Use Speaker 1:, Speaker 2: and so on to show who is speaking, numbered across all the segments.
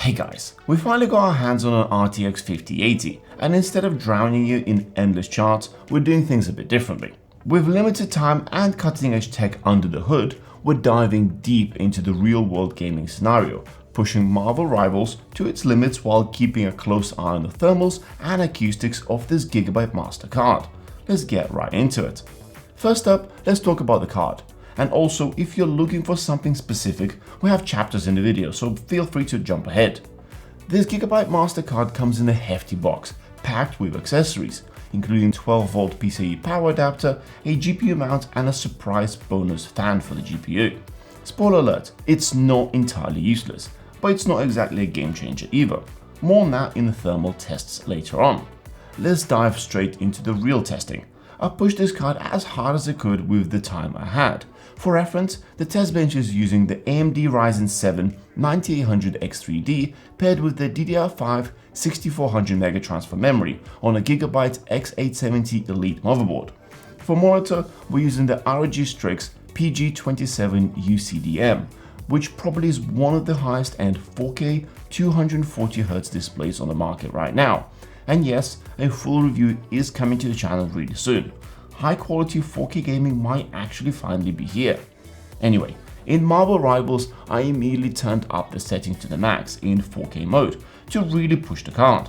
Speaker 1: Hey guys, we finally got our hands on an RTX 5080, and instead of drowning you in endless charts, we're doing things a bit differently. With limited time and cutting edge tech under the hood, we're diving deep into the real world gaming scenario, pushing Marvel Rivals to its limits while keeping a close eye on the thermals and acoustics of this Gigabyte Master card. Let's get right into it. First up, let's talk about the card. And also, if you're looking for something specific, we have chapters in the video, so feel free to jump ahead. This Gigabyte Master card comes in a hefty box, packed with accessories, including 12-volt PCIe power adapter, a GPU mount, and a surprise bonus fan for the GPU. Spoiler alert, it's not entirely useless, but it's not exactly a game changer either. More on that in the thermal tests later on. Let's dive straight into the real testing. I pushed this card as hard as I could with the time I had. For reference, the test bench is using the AMD Ryzen 7 9800X3D paired with the DDR5 6400 MB transfer memory on a Gigabyte X870 Elite motherboard. For monitor, we're using the ROG Strix PG27 UCDM, which probably is one of the highest end 4K 240Hz displays on the market right now. And yes, a full review is coming to the channel really soon. High quality 4K gaming might actually finally be here. Anyway, in Marvel Rivals, I immediately turned up the settings to the max in 4K mode to really push the card.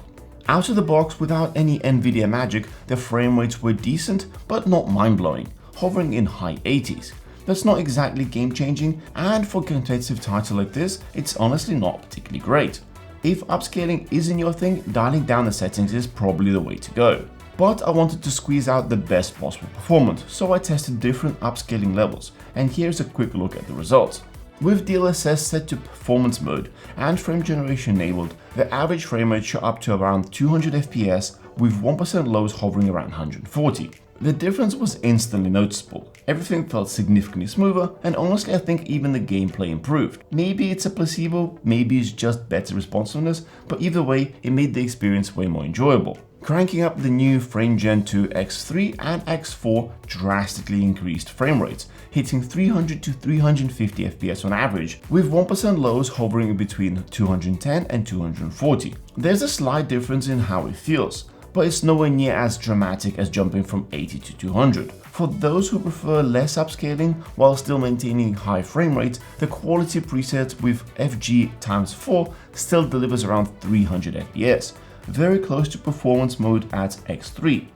Speaker 1: Out of the box without any Nvidia magic, the frame rates were decent but not mind-blowing, hovering in high 80s. That's not exactly game changing, and for a competitive title like this, it's honestly not particularly great. If upscaling isn't your thing, dialing down the settings is probably the way to go. But I wanted to squeeze out the best possible performance, so I tested different upscaling levels, and here's a quick look at the results. With DLSS set to performance mode and frame generation enabled, the average frame rate shot up to around 200 FPS with 1% lows hovering around 140. The difference was instantly noticeable. Everything felt significantly smoother, and honestly I think even the gameplay improved. Maybe it's a placebo, maybe it's just better responsiveness, but either way it made the experience way more enjoyable. Cranking up the new frame gen to X3 and X4 drastically increased frame rates, hitting 300 to 350 FPS on average, with 1% lows hovering between 210 and 240. There's a slight difference in how it feels, but it's nowhere near as dramatic as jumping from 80 to 200. For those who prefer less upscaling while still maintaining high frame rates, the quality preset with FG×4 still delivers around 300 FPS, very close to performance mode at X3.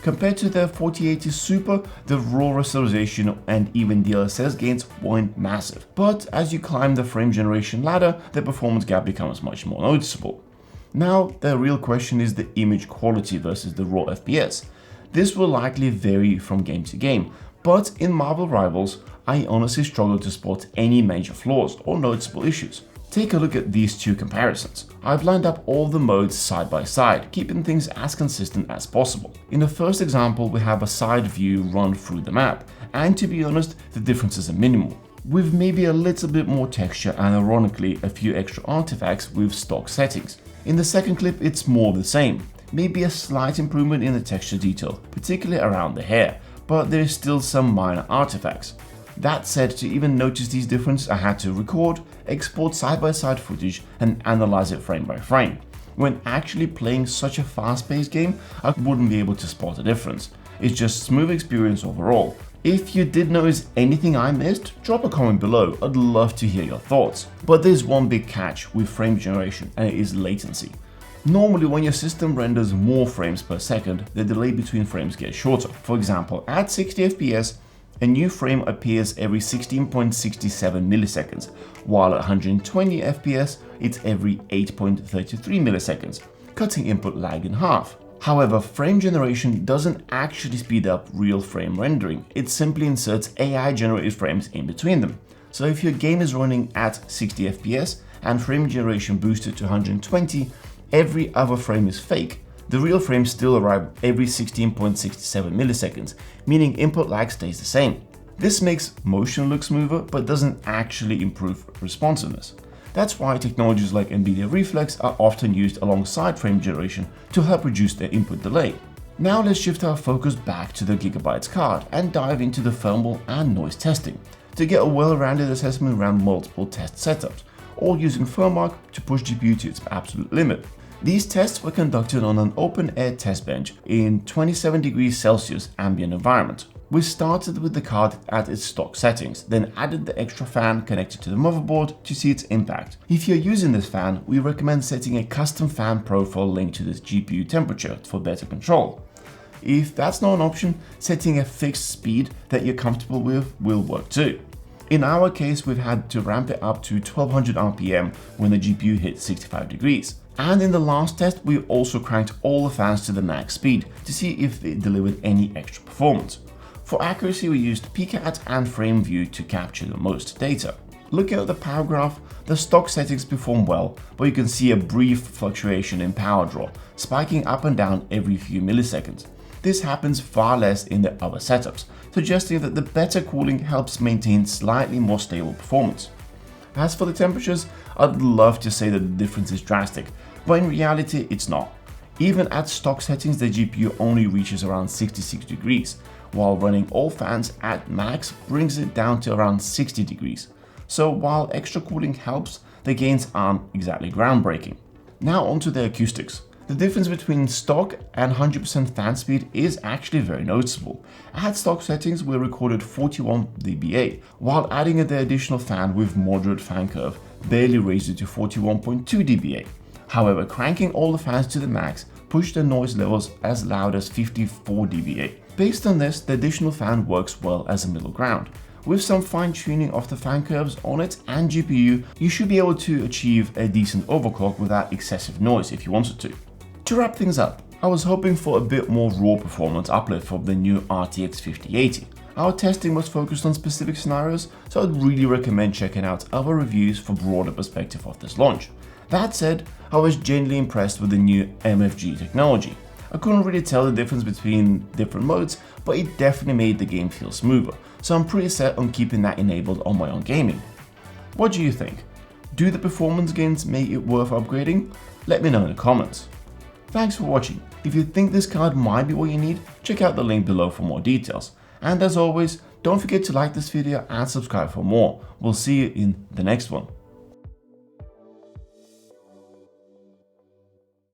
Speaker 1: Compared to the 4080 Super, the raw rasterization and even DLSS gains weren't massive, but as you climb the frame generation ladder, the performance gap becomes much more noticeable. Now, the real question is the image quality versus the raw FPS. This will likely vary from game to game, but in Marvel Rivals, I honestly struggle to spot any major flaws or noticeable issues. Take a look at these two comparisons. I've lined up all the modes side by side, keeping things as consistent as possible. In the first example, we have a side view run through the map, and to be honest, the differences are minimal, with maybe a little bit more texture and ironically a few extra artifacts with stock settings. In the second clip, it's more the same, maybe a slight improvement in the texture detail, particularly around the hair, but there's still some minor artifacts. That said, to even notice these differences, I had to record, export side-by-side footage and analyze it frame by frame. When actually playing such a fast-paced game, I wouldn't be able to spot a difference. It's just smooth experience overall. If you did notice anything I missed, drop a comment below, I'd love to hear your thoughts. But there's one big catch with frame generation, and it is latency. Normally when your system renders more frames per second, the delay between frames gets shorter. For example, at 60 FPS, a new frame appears every 16.67 milliseconds, while at 120 FPS, it's every 8.33 milliseconds, cutting input lag in half. However, frame generation doesn't actually speed up real frame rendering, it simply inserts AI-generated frames in between them. So if your game is running at 60 FPS and frame generation boosted to 120, every other frame is fake. The real frames still arrive every 16.67 milliseconds, meaning input lag stays the same. This makes motion look smoother, but doesn't actually improve responsiveness. That's why technologies like NVIDIA Reflex are often used alongside frame generation to help reduce their input delay. Now let's shift our focus back to the Gigabyte card and dive into the thermal and noise testing to get a well-rounded assessment around multiple test setups, all using firmware to push GPU to its absolute limit. These tests were conducted on an open-air test bench in 27 degrees Celsius ambient environment. We started with the card at its stock settings, then added the extra fan connected to the motherboard to see its impact. If you're using this fan, we recommend setting a custom fan profile linked to this GPU temperature for better control. If that's not an option, setting a fixed speed that you're comfortable with will work too. In our case, we've had to ramp it up to 1200 RPM when the GPU hit 65 degrees. And in the last test, we also cranked all the fans to the max speed to see if it delivered any extra performance. For accuracy, we used PCAT and frame view to capture the most data. Looking at the power graph, the stock settings perform well, but you can see a brief fluctuation in power draw, spiking up and down every few milliseconds. This happens far less in the other setups, suggesting that the better cooling helps maintain slightly more stable performance. As for the temperatures, I'd love to say that the difference is drastic, but in reality it's not. Even at stock settings, the GPU only reaches around 66 degrees, while running all fans at max brings it down to around 60 degrees. So while extra cooling helps, the gains aren't exactly groundbreaking. Now onto the acoustics. The difference between stock and 100% fan speed is actually very noticeable. At stock settings, we recorded 41 dBA, while adding the additional fan with moderate fan curve barely raised it to 41.2 dBA. However, cranking all the fans to the max pushed the noise levels as loud as 54 dBA. Based on this, the additional fan works well as a middle ground. With some fine tuning of the fan curves on it and GPU, you should be able to achieve a decent overclock without excessive noise if you wanted to. To wrap things up, I was hoping for a bit more raw performance uplift from the new RTX 5080. Our testing was focused on specific scenarios, so I'd really recommend checking out other reviews for broader perspective of this launch. That said, I was genuinely impressed with the new MFG technology. I couldn't really tell the difference between different modes, but it definitely made the game feel smoother, so I'm pretty set on keeping that enabled on my own gaming. What do you think? Do the performance gains make it worth upgrading? Let me know in the comments. Thanks for watching. If you think this card might be what you need, check out the link below for more details. And as always, don't forget to like this video and subscribe for more. We'll see you in the next one.